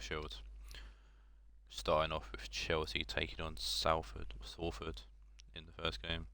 Shield. Starting off with Chelsea taking on Salford in the first game.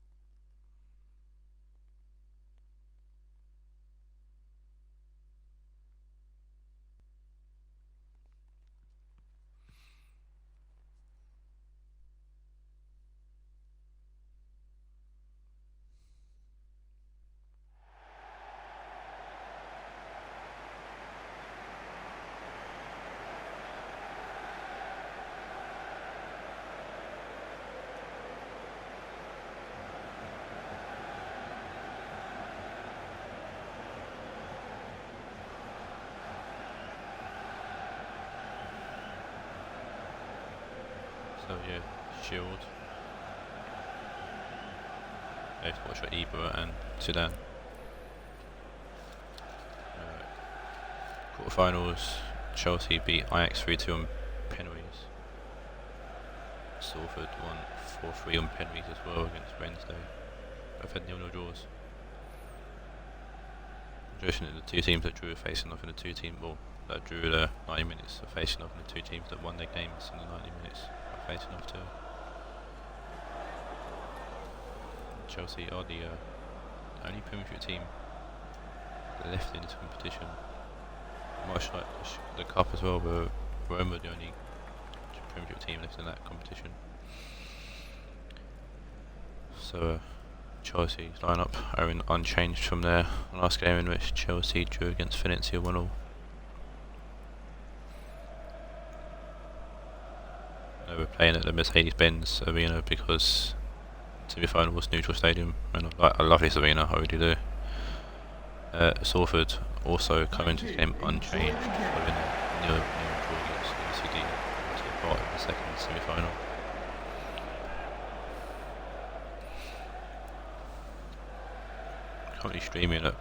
So yeah, Shield. Let's watch for Ibra and Sudan. Quarterfinals, Chelsea beat Ajax 3-2 on penalties. Salford won 4-3 on penalties as well against Wednesday. Both had 0-0 draws. Interesting that the two teams that drew are facing off in the that drew the 90 minutes are facing off, and the two teams that won their games in the 90 minutes are facing off too. Chelsea are the only Premiership team that left in this competition. Much like the Cup as well, but Roma are the only Premiership team left in that competition. So Chelsea's lineup are unchanged from their last game, in which Chelsea drew against Valencia 1-1. They were playing at the Mercedes-Benz Arena because semi-final was neutral stadium, and I love this arena, I really do. Salford also come into the game unchanged, following a nil draw against UCD to the part of the second semi-final. Currently streaming at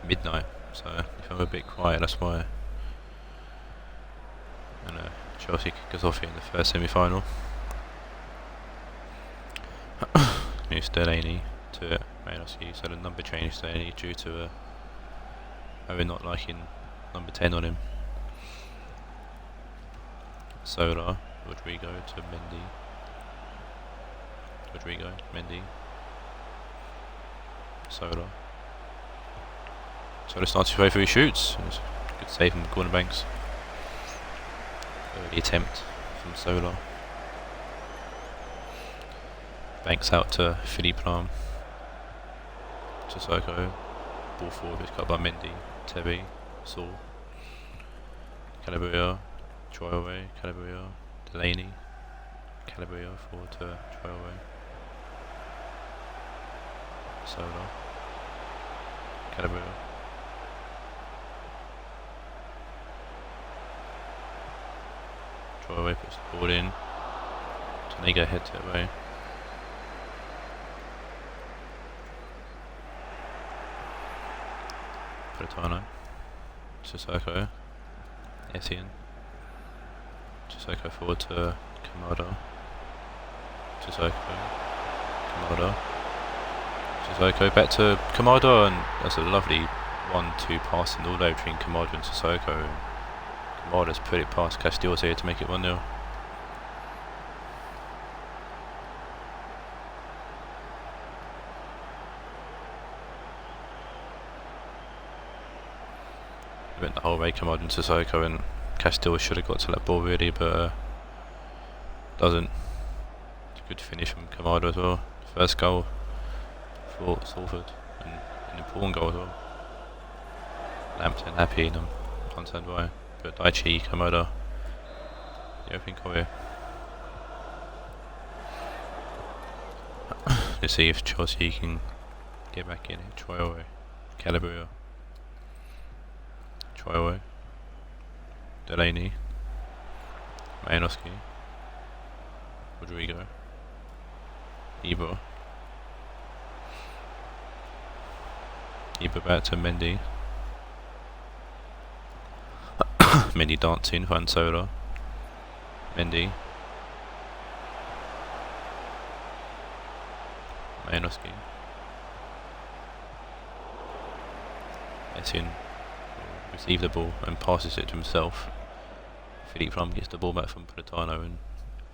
midnight, so if I'm a bit quiet, that's why. And Chelsea kick us off here in the first semi-final. Moves Delaney to Malinowski, so the number changed Delaney due to Owen not liking number 10 on him. Solar, Rodrigo to Mendy. Rodrigo, Mendy. Solar. Solar starts to play through his shoots. It's a good save from the corner banks. Early attempt from Solar. Banks out to Philippe Lam. Sissoko. Ball forward is cut by Mendy. Tebby. Saul. Calabria. Traore. Calabria. Delaney. Calabria forward to Traore. Solar. Calabria. Traore puts the ball in. Tanega heads it away. Politano. Sissoko. Essien. Sissoko forward to Kamada. Sissoko. Kamada. Sissoko back to Kamada, and that's a lovely 1-2 passing all over between Kamada and Sissoko. Kamada's put it past Castiles here to make it 1-0. Went the whole way, Kamada and Sissoko, and Castiles should have got to that ball really, but doesn't. It's a good finish from Kamada as well. First goal for Salford, and an important goal as well. Lampton happy and concerned by, but Daichi, Kamada, the opening goal here. Let's see if Chelsea can get back in it. Traore, Calabria. Traore, Delaney, Malinowski, Rodrigo, Ibra back to Mendy. Mendy dancing for Solar. Mendy, Malinowski, Essien. Receive the ball and passes it to himself. Philippe Ram gets the ball back from Politano, and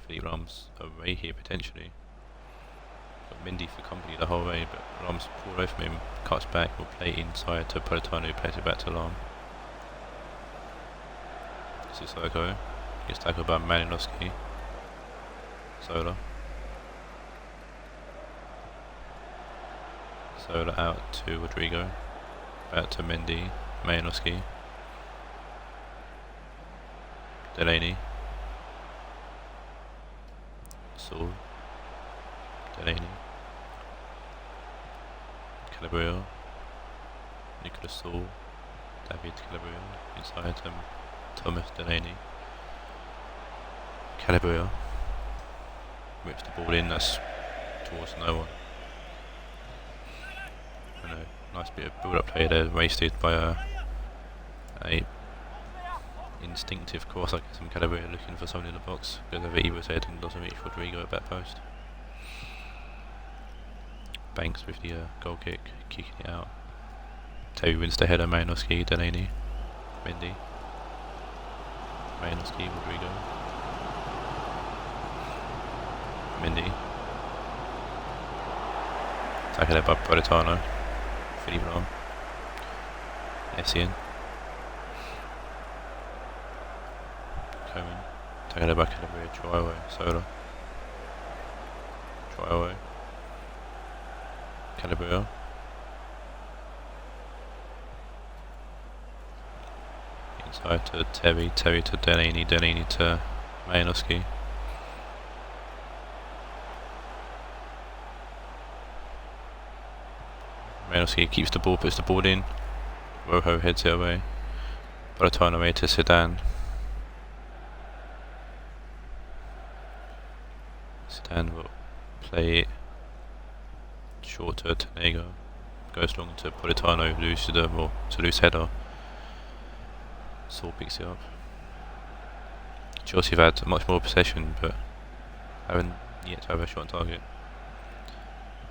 Philippe Ram's away here potentially. Got Mendy for company the whole way, but Ram's pulled away from him, cuts back, will play inside to Politano, who plays it back to Lam. Sissoko gets tackled by Malinowski. Sola out to Rodrigo, back to Mendy, Malinowski, Delaney, Saul, Delaney, Calabria, Nicolas Saul, David Calabria, inside Thomas Delaney, Calabria whips the ball in, that's towards no one. And a nice bit of build-up play there, wasted by a instinctive course, I guess, from Calabria looking for someone in the box, goes over Eva's head and doesn't reach Rodrigo at back post. Banks with the goal kick, kicking it out. Terry wins the header, Malinowski, Delaney, Mendy, Malinowski, Rodrigo, Mendy, tackled by Politano, Philippe Lam, Essien, Coman, tackled by Calabria, Troy Sola, Troy Calabria, inside to Terry to Delaney to Malinowski. Malinowski keeps the ball, puts the ball in. Rojo heads it away. Politano away to Zidane. Zidane will play it short to Tanego. Goes long to Politano, loses the ball. It's a loose header. Saul picks it up. Chelsea have had much more possession, but haven't yet to have a shot on target.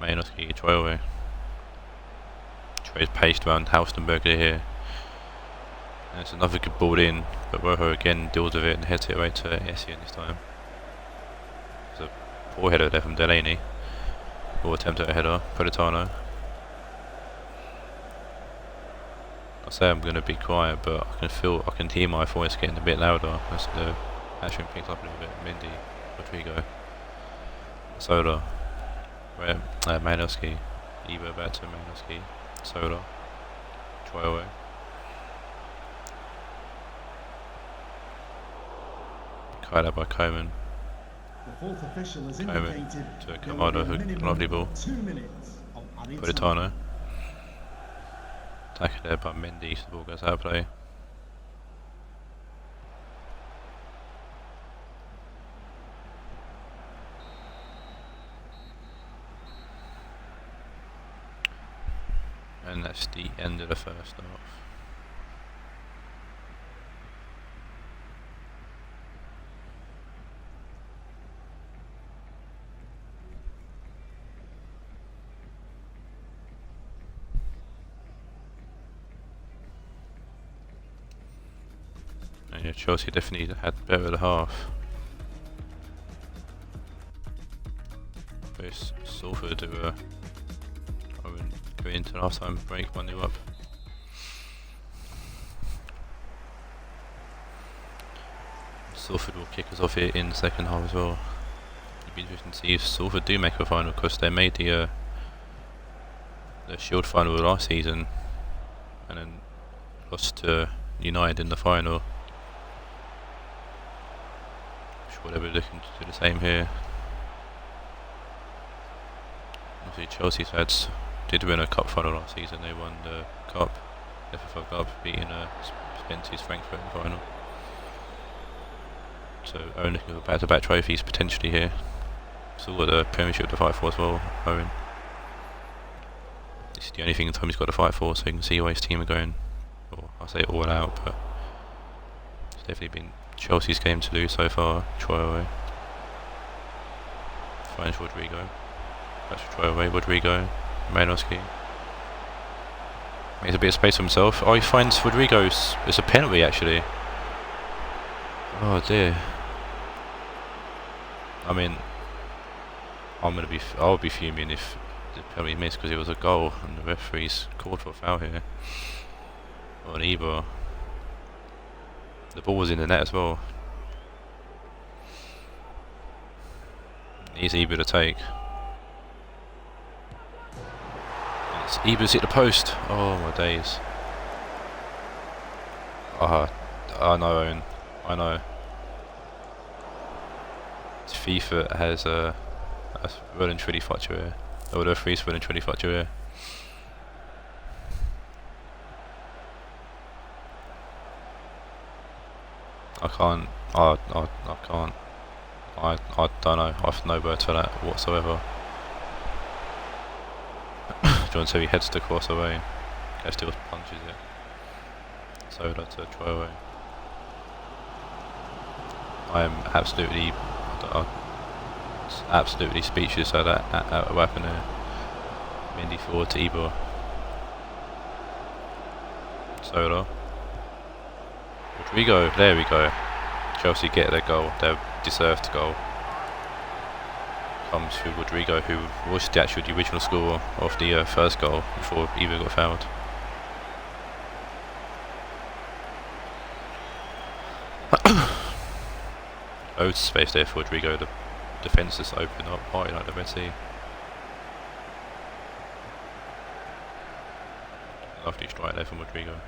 Malinowski, Troy away. Troy's paced around Haustenberger here. And it's another good ball in, but Rojo again deals with it and heads it away to Essien this time. It's a poor header there from Delaney. Poor attempt at a header, Politano. I say I'm going to be quiet, but I can hear my voice getting a bit louder as the action picks up a little bit. Mendy, Rodrigo, Sola, Malinowski, Eva back to Malinowski, Sola, Troy, cut out by Coman. Coman to Kamada, who lovely ball. Politano. Tackled there by Mendy, so the ball goes out of play. And that's the end of the first half. And yeah, Chelsea definitely had better at the half. Both Salford who were going into the last time break 1-0 up. Salford will kick us off here in the second half as well. It'd be interesting to see if Salford do make a final, because they made the Shield final last season and then lost to United in the final. I'm sure they'll be looking to do the same here. Obviously Chelsea's did win a cup final last season. They won the cup, FFL Cup, beating Spence's Frankfurt in the final. So Owen looking for back-to-back trophies potentially here. Still got the Premiership to fight for as well, Owen. This is the only thing Tommy's got to fight for, so you can see why his team are going, or I say all out, but it's definitely been Chelsea's game to lose so far. Troy away. Finds Rodrigo. That's Troy away, Rodrigo. Malinowski makes a bit of space for himself. Oh, he finds Rodrigo. It's a penalty actually. Oh dear. I mean, I'll be fuming if the penalty missed because it was a goal and the referee's called for a foul here. Or an Ebro. The ball was in the net as well. Easy Ebro to take. It's Ebro's hit the post. Oh my days. I know, Owen. I know. FIFA has a well and truly fucked you here. Or the referee's well and truly fucked you here. I can't. I can't. I don't know. I've no words for that whatsoever. John Terry heads the cross away. Okay, still punches it. So that's a try away. I am absolutely speechless at that weapon there. Mendy forward to Ebro. Sola. Rodrigo, there we go. Chelsea get their goal, their deserved goal. Comes through Rodrigo, who was the original scorer of the first goal before Ebro got fouled. Loads of space there for Rodrigo. The defence just opened up high like the Red Sea. Lovely strike there from Rodrigo.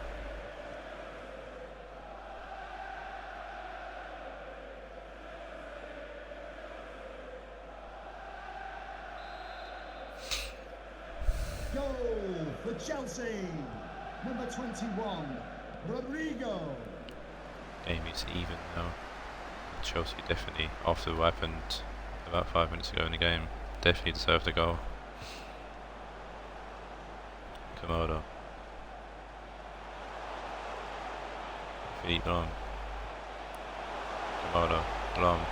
Goal for Chelsea, number 21, Rodrigo. Game is even now. Chelsea definitely, after what happened about 5 minutes ago in the game, definitely deserved a goal. Komodo. Feet long. Komodo, long.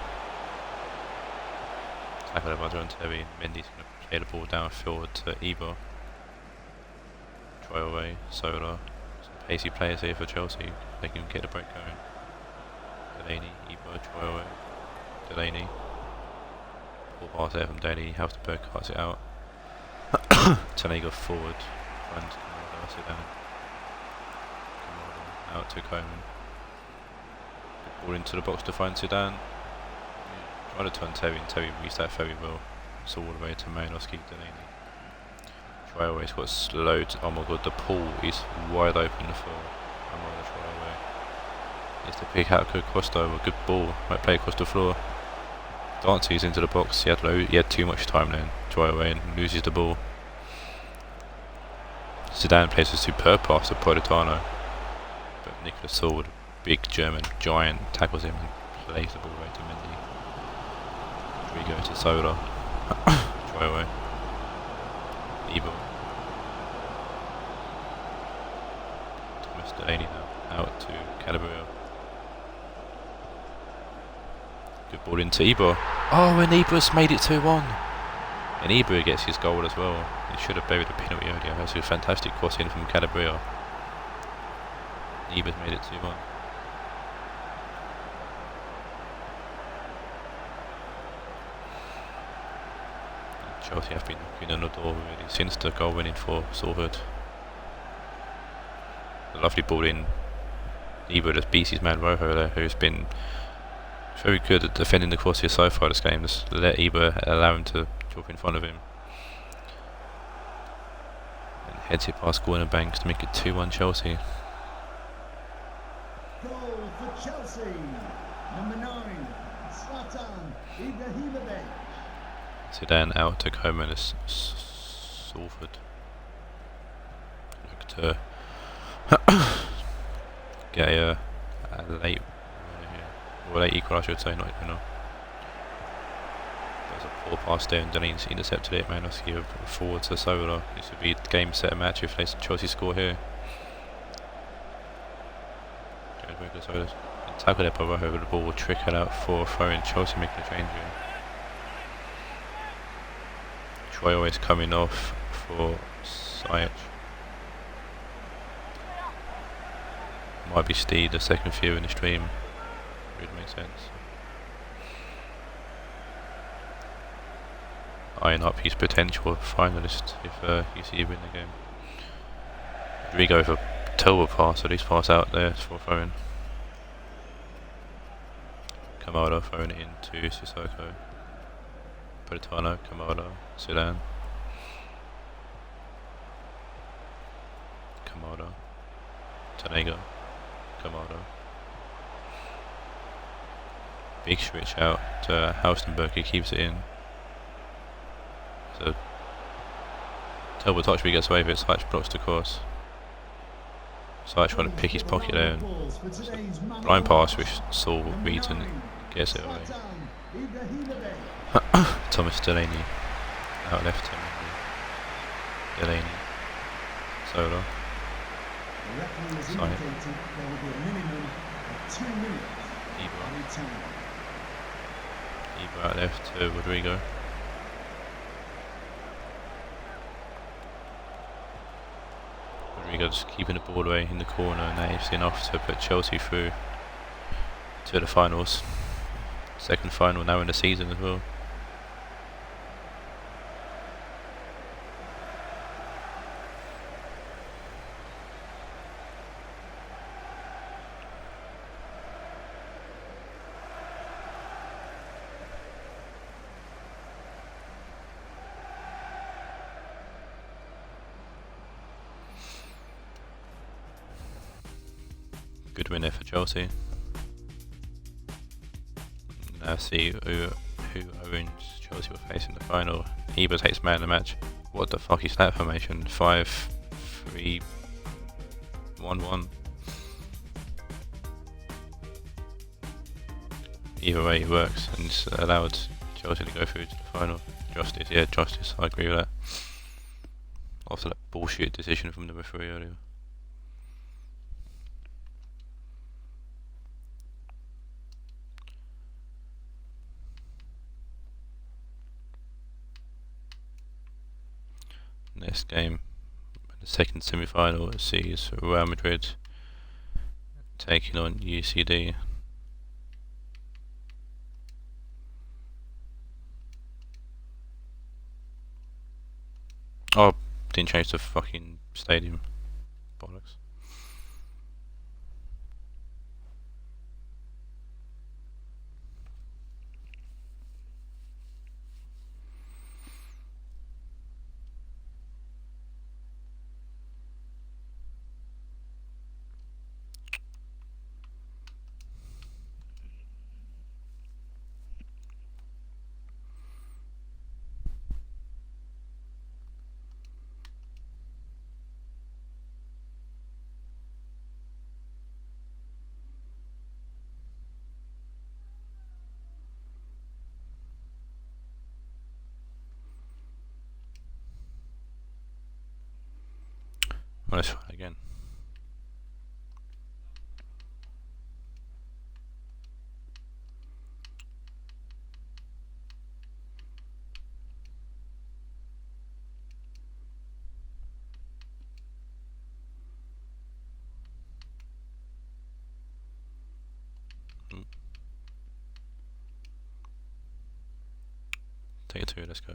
Tackle by John Terry. Mendy's going to play the ball downfield to Ebro. Try away, Sola. Some pacey players here for Chelsea. They can get the break going. Delaney, Ebro, try away. Delaney. Ball pass there from Delaney. Halfterberg cuts it out. Tanega forward. Finds Komodo, sit down. Komodo out to Coleman. Good ball into the box to find Zidane. Try to turn Terry, and Terry reached that very well. It's all the way to Malinowski, Delaney. Try away, he's got loads. Oh my god, the pool is wide open for Amara try away. It's the pick out, good crossover, good ball, right play across the floor. Dancy's into the box, he had too much time then. Try away and loses the ball. Zidane plays a superb pass to Politano. But Nicolas Sword, big German giant, tackles him and plays the ball right to Mendy. We go to Sola. Try away. Ebro. Thomas Delaney now. Out to Calabria. Good ball into Ebro. Oh, and Ebro's made it 2-1. And Ebro gets his goal as well. He should have buried a penalty earlier. That was a fantastic cross in from Calabria. Ebro's made it 2-1. Chelsea have been knocking on the door really since the goal winning for Salford. A lovely ball in. Ebro just beats his man Rojo there, who's been very good at defending the cross here so far this game. Just let Ebro allow him to drop in front of him. And heads it past Gordon Banks to make it 2-1 Chelsea. Goal for Chelsea, number 9, Zlatan Ibrahimovic. Zidane out to Coleman as Salford. Look to get a late equal, I should say, not you know. There's a poor pass there and Delaney's intercepted it. Malinowski forward to Sola. This would be game set match if they Chelsea score here. Tackle there by Rojo, the ball will trickle out for throwing. Chelsea making a change here. Troy always coming off for Ziyech. Might be Steve, the second view in the stream. Would make makes sense. Eyeing up his potential finalist if UCD win the game. Rodrigo with a terrible pass, at least pass out there for throwing. Kamada throwing it into Sissoko. Politano, Kamada, Zidane. Kamada. Tanego. Kamada. Big switch out to Haustenberg, he keeps it in. So terrible touch, but he gets away with it. Saich blocks the course. Saich trying to pick his pocket there. And blind pass which Saul Wheaton gets it away. Thomas Delaney out left him. Delaney. Sola. Sign it. Ibra out left to Rodrigo. Rodrigo's keeping the ball away in the corner, and that is enough to put Chelsea through to the finals. Second final now in the season as well. Good win there for Chelsea. Now see who owns Chelsea will face in the final. Ibra takes man of the match. What the fuck is that formation? 5-3-1-1. Either way it works and it's allowed Chelsea to go through to the final. Justice, yeah, justice, I agree with that. After that bullshit decision from the referee earlier. Next game, the second semi-final, sees Real Madrid taking on UCD. Oh, didn't change the fucking stadium. Bollocks. Well, let's try again. Take it two, let's go.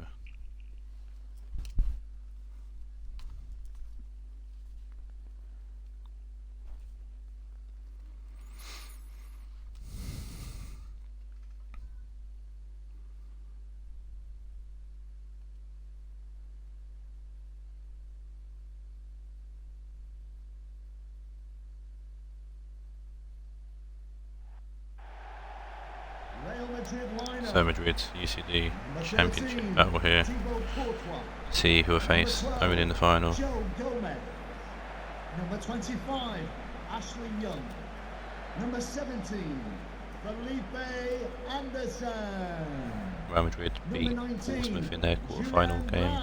So Madrid UCD Championship battle here. See who will face Owen in the final. Number 25, Ashley Young. Number 17, Felipe Anderson. Real Madrid beat Portsmouth in their quarter-final game.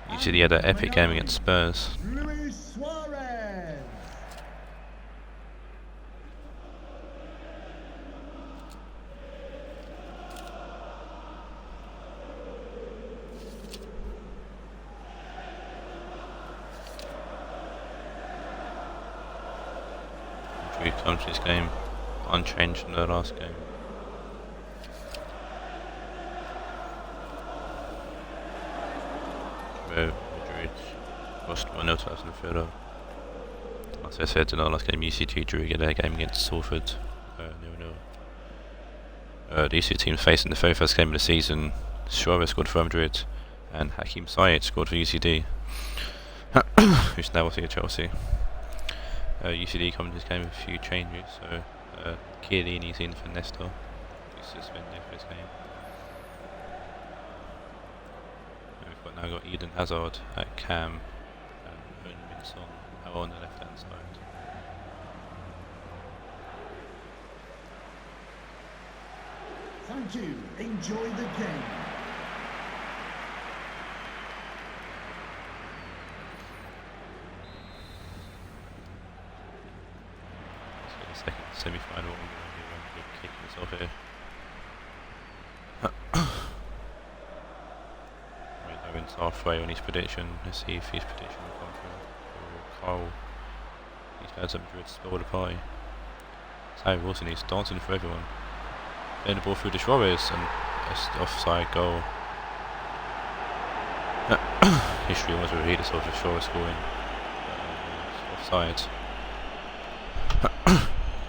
UCD had an epic game against Spurs. Luis Suarez. Madrid comes to this game unchanged from the last game. Where Madrid lost 1-0 to Aston Villa. As I said in our last game, UCT drew their game against Salford 0-0. The UCT team facing the very first game of the season, Suarez scored for Real Madrid and Hakim Ziyech scored for UCD, who's now also at Chelsea. UCD come to this game with a few changes, so Chiellini's in for Nesta, who's suspended for this game. And we've now got Eden Hazard at Cam and Heung-min Son now on the left hand side. Thank you. Enjoy the game. So the second semi-final, we're kicking us off here. Owen's halfway on his prediction. Let's see if his prediction will come through. Carl, he's had some Madrid spoil the party. Harry Wilson, he's dancing for everyone. Then the ball through to Suarez and it's offside goal. History wants to repeat itself with Suarez scoring. Offside.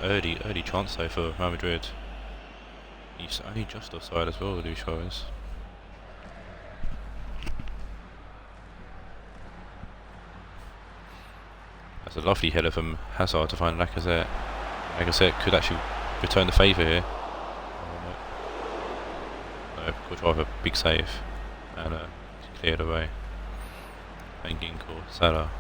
early chance though for Real Madrid. He's only just offside as well, Luis Suarez. That's a lovely header from Hazard to find Lacazette. Lacazette could actually return the favour here. Could drive a big save and cleared away. Van Ginkel, Salah.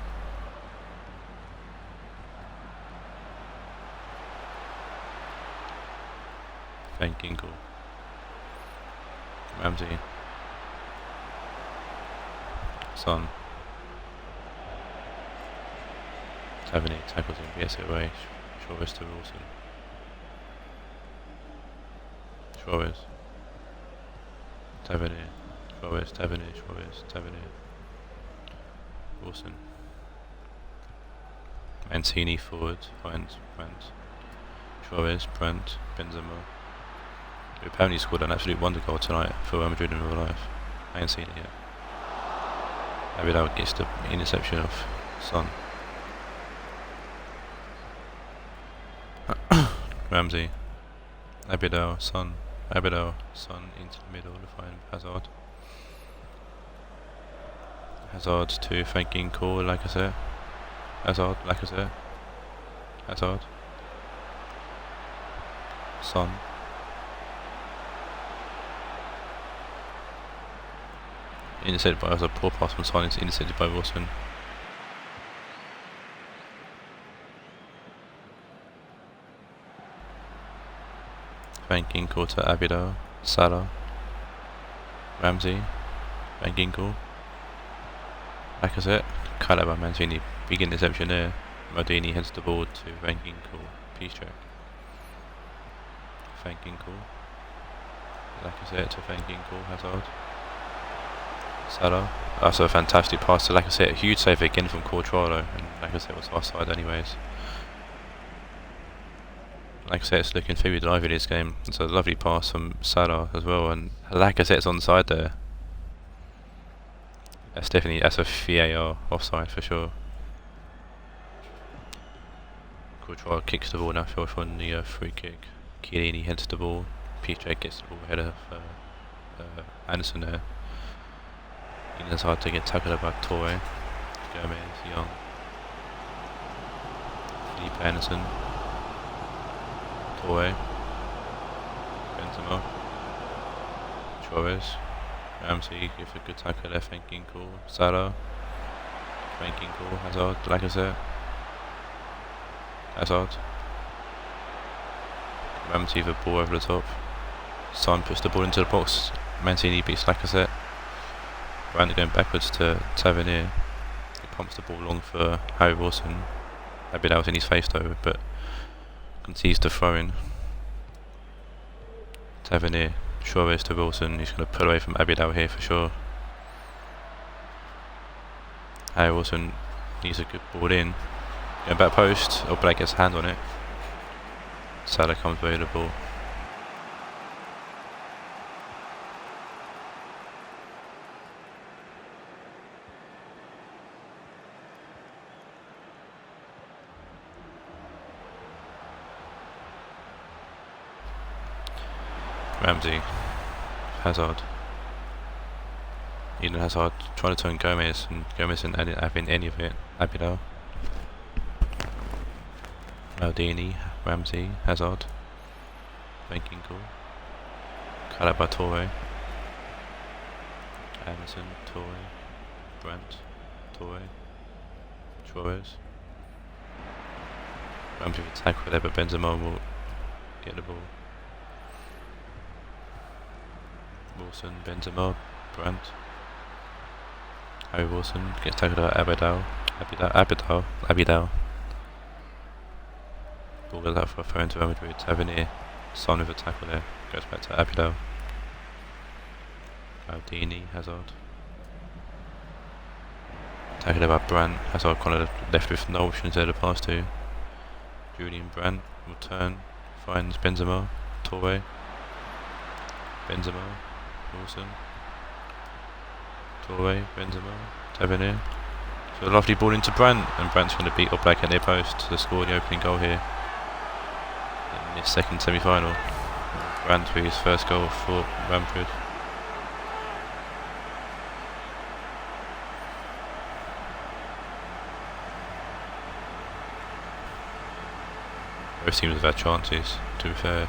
Van Ginkel. Ramsey. Son. Tavernier tackles him, gets it away. Suarez to Wilson. Suarez. Tavernier, Suarez, Tavernier, Suarez, Tavernier. Wilson. Mancini forward, finds Brandt. Suarez, Brandt, Benzema. Who apparently scored an absolute wonder goal tonight for Real Madrid in real life. I ain't seen it yet. Abidal gets the interception of Son. Ramsey. Abidal, Son. Abidal, Son into the middle to find Hazard. Hazard to Van Ginkel, Lacazette. Hazard, Lacazette. Hazard. Son. Intercepted by a poor pass from Son, intercepted by Wilson. Van Ginkel to Abidal, Salah, Ramsey, Van Ginkel, Lacazette, cut out by Mancini, big interception there. Maldini heads the ball to Van Ginkel, Piszczek, Van Ginkel, Lacazette to Van Ginkel, Hazard, Salah. That's a fantastic pass to Lacazette, a huge save again from Courtois, and Lacazette was offside anyways. Lacazette's looking very lively this game. It's a lovely pass from Salah as well, and Lacazette's on the side there. That's a VAR offside for sure. Courtois kicks the ball now from the free kick. Chiellini heads the ball. Piszczek gets the ball ahead of Anderson there. It's hard to get tackled by Torre. Gomez, Young. Felipe Anderson. Torre. Benzema. Suarez. Ramsey gives a good tackle there. Van Ginkel. Salah. Van Ginkel. Hazard. Lacazette. Hazard. Ramsey with the ball over the top. Son puts the ball into the box. Mancini beats Lacazette. Brandt going backwards to Tavernier. He pumps the ball long for Harry Wilson. Abidal was in his face though, but concedes the throw in. Tavernier, Suarez to Wilson. He's going to pull away from Abidal here for sure. Harry Wilson needs a good ball in. Going back post. Oblak gets a hand on it. Salah comes away with the ball. Ramsey, Hazard. Eden Hazard trying to turn Gomez, and Gomez isn't having any of it. Abidal. Maldini, Ramsey, Hazard. Thinking cool. Cut out by Torre. Anderson, Torre. Brandt, Torre. Suarez. Ramsey with tackle there, but Benzema will get the ball. Wilson, Benzema, Brandt. Harry Wilson gets tackled by Abidal. Ball goes out for a throw into Real Madrid. Tavernier, Son with a tackle there, goes back to Abidal. Maldini, Hazard. Tackled by Brandt. Hazard kind of left with no options there to pass to. Julian Brandt will turn, finds Benzema, Torre. Benzema, Wilson. Torre, Benzema, Tavernier. So a lovely ball into Brandt, and Brandt's going to beat Oblak at near post to score the opening goal here in this second semi-final. Brandt with his first goal for Real Madrid. Both teams have had chances, to be fair.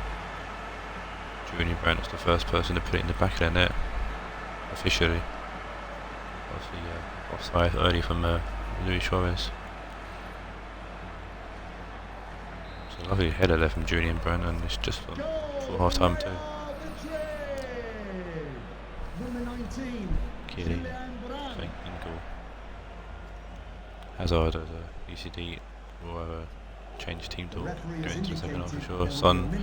Julian Brandt was the first person to put it in the back of their net, officially. Obviously, offside early from Luis Suarez. It's a lovely header there from Julian Brandt, and it's just for half time too. Kiri, Ingle. Hazard as a UCD will have a change team talk going into the second half for sure. Son,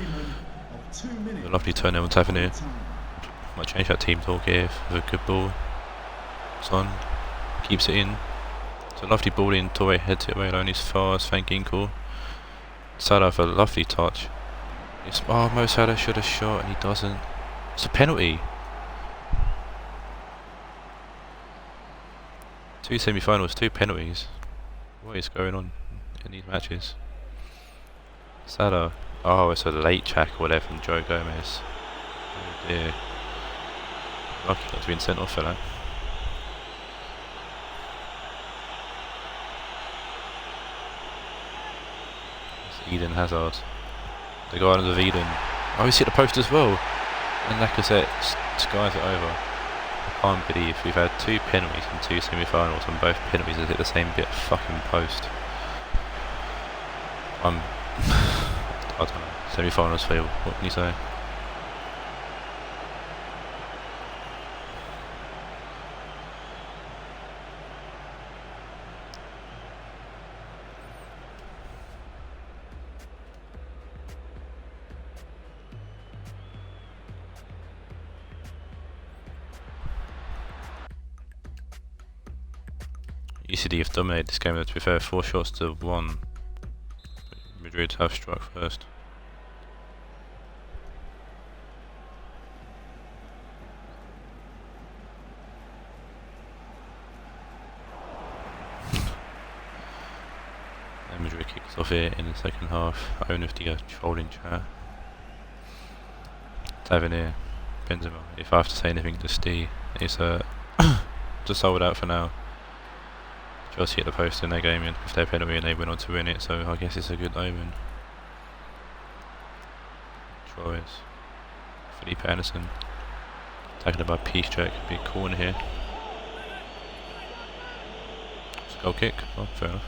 a lovely turn there on Tavernier. Might change that team talk here with a good ball. Son keeps it in. It's a lovely ball in. Torre heads it away alone as far as Van Ginkel. Salah with a lovely touch. Mo Salah should have shot and he doesn't. It's a penalty. 2 semi-finals, 2 penalties. What is going on in these matches? Salah. Oh, it's a late check or whatever from Joe Gomez. Oh dear. Lucky not to be sent off for that. It's Eden Hazard. The Gardens of Eden. Oh, he's hit the post as well. And Lacazette skies it over. I can't believe we've had 2 penalties in 2 semi-finals and both penalties have hit the same bit of fucking post. I don't know. Semi-finals feel. What can you say? UCD have dominated this game, to be fair, 4 shots to 1. Madrid have struck first. And Madrid kicks off here in the second half. Own of the trolling chat. Tavernier, Benzema. If I have to say anything to Steve, it's just sold out for now. Chelsea hit the post in their game and with their penalty and they went on to win it, so I guess it's a good omen. Suarez. Felipe Anderson. Tackled by Piszczek. Big corner here. It's a goal kick. Oh, fair enough.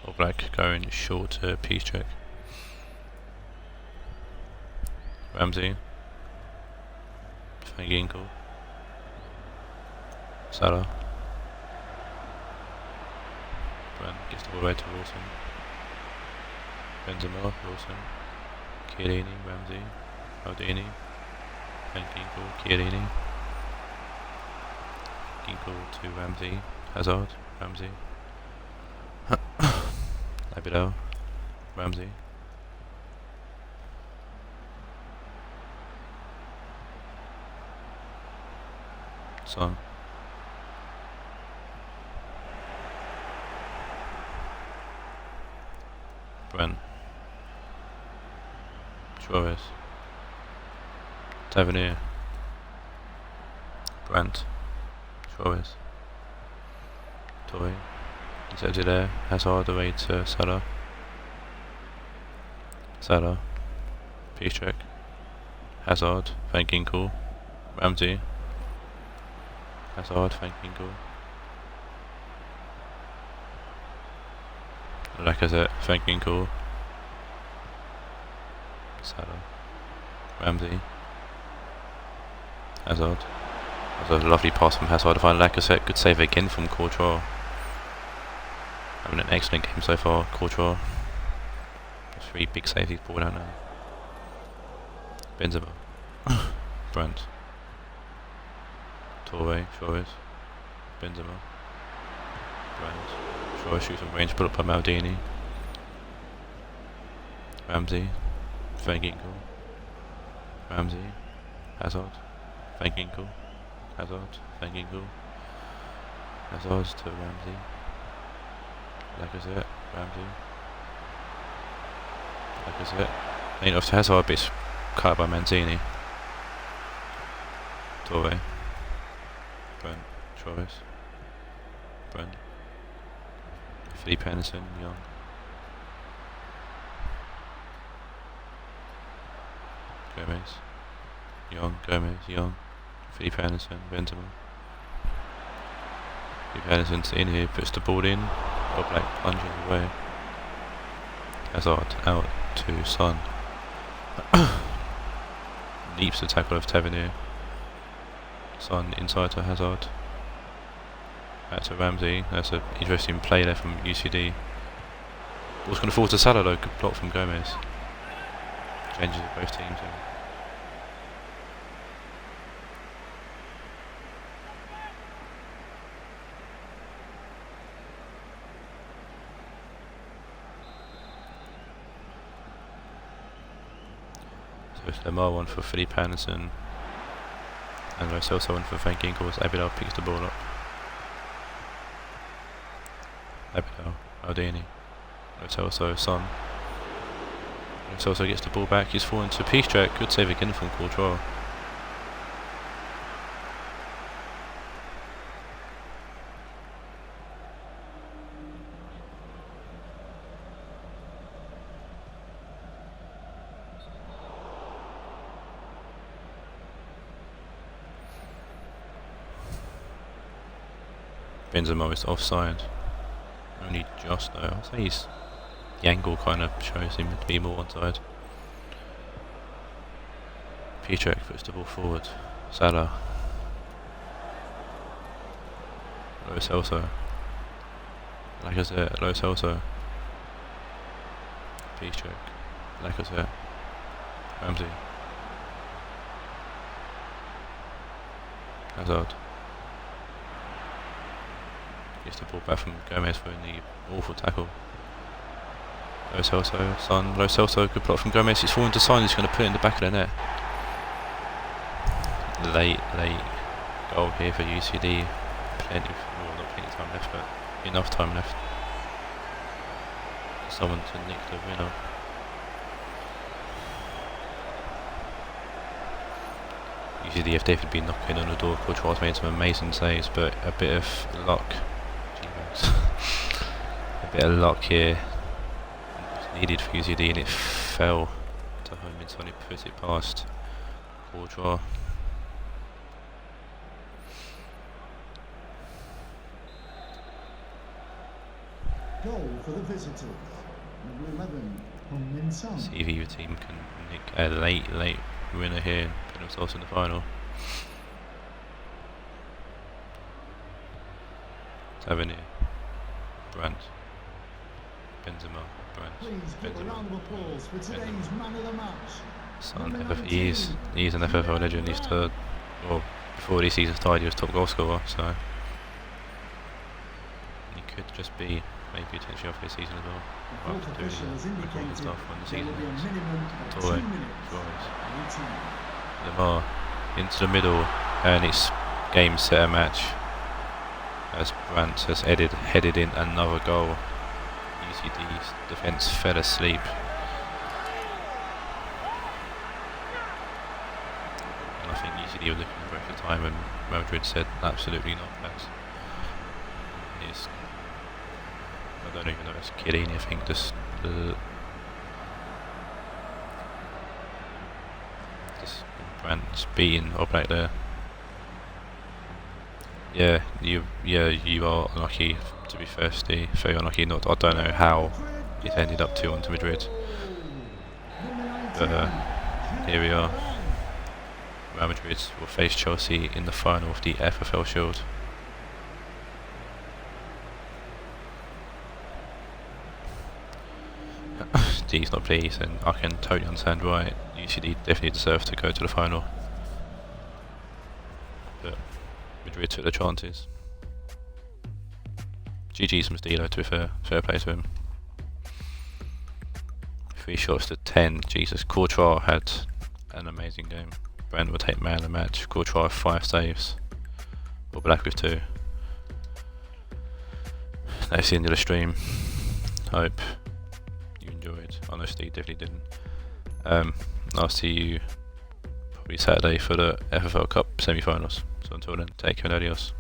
Oblak going short to Piszczek. Ramsey. Van Ginkel. Salah. Brandt gives the ball away to Wilson. Benzema, Wilson. Chiellini, Ramsey. Maldini. Van Ginkel, Chiellini. Ginkel to Ramsey. Hazard, Ramsey. Abidal. Ramsey. Son. Brent. Suarez. Tavernier. Brandt. Suarez. Toy. He's empty there. Hazard away to Salah. Salah. Piszczek. Hazard. Van Ginkel. Ramsey. Hazard. Van Ginkel. Lacazette. Van Ginkel. Salah. Ramsey. Hazard. That was a lovely pass from Hazard to find Lacazette. Good save again from Courtois. Having an excellent game so far, Courtois. 3 big saves he's brought out now. Benzema. Brandt. Torre. Suarez. Benzema. Brandt. Suarez shoots from range, put up by Maldini. Ramsey. Van Ginkel. Ramsey. Hazard. Van Ginkel. Hazard. Van Ginkel. Hazard to Ramsey. Lacazette. Ramsey. Lacazette. Ain't off to Hazard, but it's cut by Manzini. Torre. Brent. Suarez. Brent. Felipe Anderson. Young. Gomez. Young. Gomez. Young. Felipe Anderson. Benzema. Felipe Anderson's in here, puts the ball in. Got Black plunges away. Hazard out to Son. Leaps the tackle of Tavernier. Son inside to Hazard. Back to Ramsey. That's an interesting play there from UCD. Ball's going to fall to Salah though. Good block from Gomez. Changes of both teams. So it's Lamar one for Felipe Anderson. And Lo Celso one for Van Ginkel as Abidal picks the ball up. Abidal, Maldini, Lo Celso, Son. Lo Celso gets the ball back, he's fallen to Piszczek. Good save again from Courtois. Benzema is offside. Only just though. I'd say the angle kind of shows him to be more onside. Piszczek puts the ball forward. Salah. Lo Celso. Lacazette. Lo Celso. Piszczek. Lacazette. Ramsey. Hazard. Gets the ball back from Gomez for the awful tackle. Lo Celso, Son. Lo Celso, good block from Gomez. He's falling to Son. He's going to put it in the back of the net. Late goal here for UCD. Not plenty of time left, but enough time left. Someone to nick the winner. UCD have definitely been knocking on the door. Courtois made some amazing saves, but a bit of luck. A bit of luck here was needed for UCD, and it fell to home in time. It put it past Courtois. Goal for the visitors. Number 11, Hong-Min Son. See if either team can nick a late winner here and put themselves in the final. Tavernier. Brandt. Benzema. Brandt. Please give a round of applause for today's man of the match. Son, he's an FFL legend. He's third, well, before this season started, he was top goal scorer, so he could just be maybe potentially off this season as well. The We'll fourth have to do official has the recording indicated stuff when the there season will be a ends. minimum of Toy, 2 minutes Flores. routine. Lamar into the middle, and it's game setter match as Brandt has headed in another goal. UCD's defence fell asleep. And I think UCD were looking for extra time, and Madrid said absolutely not. I don't even know if it's Chiellini, I think just Brandt's beating Oblak there. Yeah, you are unlucky, to be fair, Steve. Very unlucky. Not, I don't know how it ended up 2-1 to Madrid. But here we are. Real Madrid will face Chelsea in the final of the FFL Shield. D's not pleased, and I can totally understand why. UCD definitely deserve to go to the final. But Madrid took the chances. GG's from Stilo, to be fair play to him. 3 shots to 10. Jesus, Courtois had an amazing game. Brent will take man of the match. Courtois 5 saves. Or Black with 2. That's the end of the stream. Hope you enjoyed. I know Steve definitely didn't. I'll see you probably Saturday for the FFL Cup semi-finals. So until then, take care and adios.